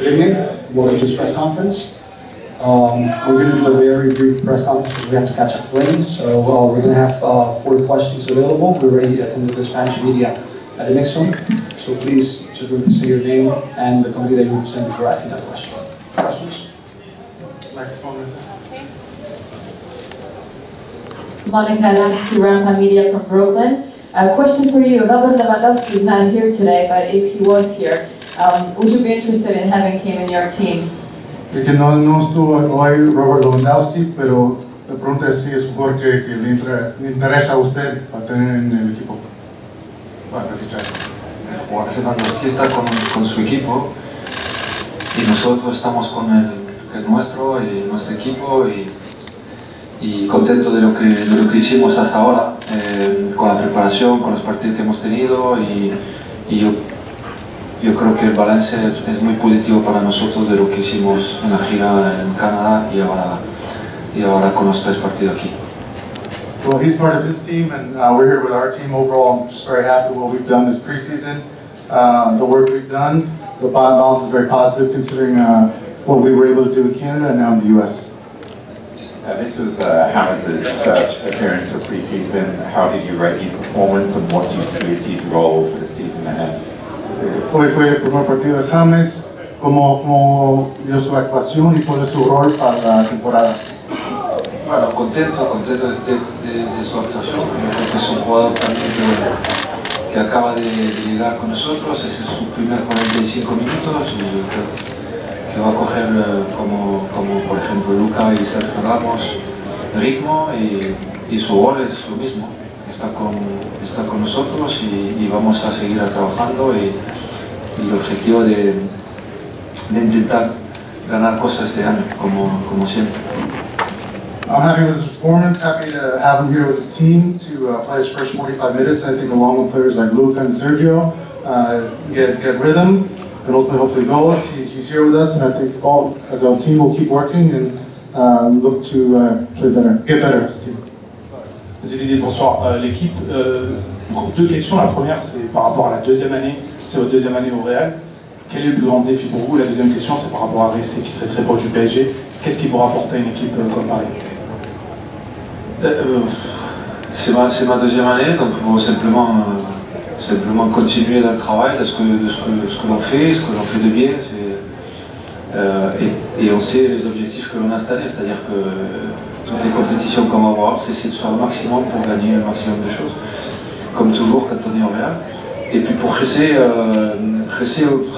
Good evening. Welcome to this press conference. We're going to do a very brief press conference because we have to catch a plane. So we're going to have 4 questions available. We already attended the Spanish media at the next one. So please just say your name and the company that you represent before asking that question. Questions? Microphone. Monica Adamski, Rampa Media from Brooklyn. A question for you. Robert Lewandowski is not here today, but if he was here, would you be interested in having him in your team? Que no estuvo hoy Robert Lewandowski, pero la pregunta es si es un jugador que le interesa a usted para tener en el equipo. Bueno, el jugador Lewandowski está con su equipo y nosotros estamos con el nuestro y nuestro equipo y contento de lo que hicimos hasta ahora, con la preparación, con los partidos que hemos tenido y yo creo que el balance es muy positivo para nosotros de lo que hicimos en la gira en Canadá y ahora con los 3 partidos aquí. Well, he's part of his team, and we're here with our team. Overall, I'm just very happy with what we've done this preseason, the work we've done. The balance is very positive considering what we were able to do in Canada and now in the U.S. This was James' first appearance of preseason. How did you rate his performance, and what do you see as his role for the season ahead? Hoy fue el primer partido de James. ¿Cómo vio su actuación y cuál es su rol para la temporada? Bueno, contento de su actuación. Yo creo que es un jugador también que acaba de llegar con nosotros. Ese es su primer 45 minutos. Y creo que va a coger, como por ejemplo Luka y Sergio Ramos, ritmo y su gol es lo mismo. Está con nosotros y vamos a seguir trabajando y el objetivo de intentar ganar cosas este año, como siempre. I'm happy with his performance, happy to have him here with the team to play his first 45 minutes. I think along with players like Luka and Sergio, get rhythm and hopefully goals. He's here with us, and I think as a team we'll keep working and look to get better as a team. Bonsoir. L'équipe, 2 questions. La première, c'est par rapport à la deuxième année. C'est votre deuxième année au Real. Quel est le plus grand défi pour vous? La deuxième question, c'est par rapport à Ressé, qui serait très proche du PSG. Qu'est-ce qui pourra apporter à une équipe comme Paris? C'est ma deuxième année, donc bon, simplement continuer dans le travail, de ce que l'on fait, de bien. Et on sait les objectifs que l'on a cette année, c'est-à-dire que toutes les compétitions qu'on va avoir, c'est essayer de faire le maximum pour gagner le maximum de choses, comme toujours quand on est au Real. Et puis pour Ressé,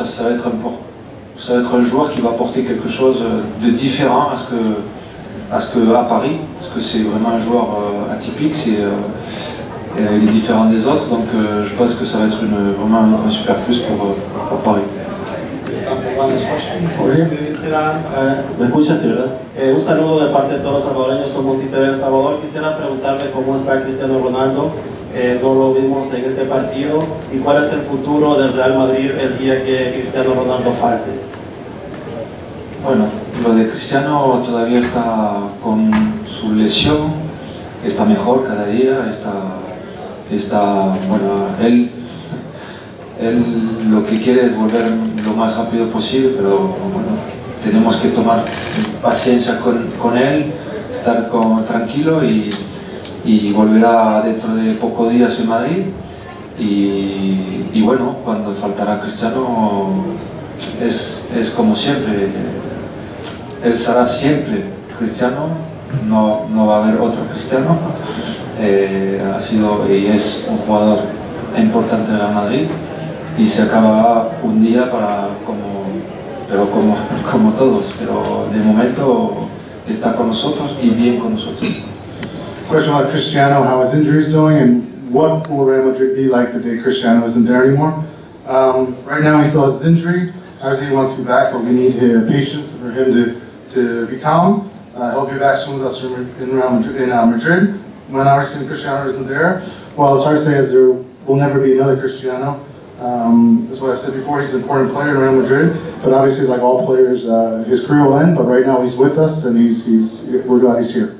ça va être un joueur qui va apporter quelque chose de différent à Paris, parce que c'est vraiment un joueur atypique, il est différent des autres, donc je pense que ça va être vraiment un super plus pour Paris. ¿Me escuchas, sí, verdad? Un saludo de parte de todos los salvadoreños, somos ITV El Salvador. Quisiera preguntarle cómo está Cristiano Ronaldo, no lo vimos en este partido, y cuál es el futuro del Real Madrid el día que Cristiano Ronaldo falte. Bueno, lo de Cristiano todavía está con su lesión, está mejor cada día, bueno, él lo que quiere es volver lo más rápido posible, pero bueno, tenemos que tomar paciencia con él, estar tranquilo y volverá dentro de pocos días en Madrid y bueno, cuando faltará Cristiano es como siempre, él será siempre Cristiano, no va a haber otro Cristiano, ha sido y es un jugador importante de Real Madrid y se acabará un día como todos, pero de momento está con nosotros y bien con nosotros. Question about Cristiano, how his injury is doing, and what will Real Madrid be like the day Cristiano isn't there anymore? Right now he still has his injury. Obviously he wants to be back, but we need patience for him to be calm. He'll be back soon with us in Madrid. When obviously Cristiano isn't there, well, it's hard to say as there will never be another Cristiano. That's what I've said before, he's an important player in Real Madrid, but obviously like all players, his career will end, but right now he's with us and we're glad he's here.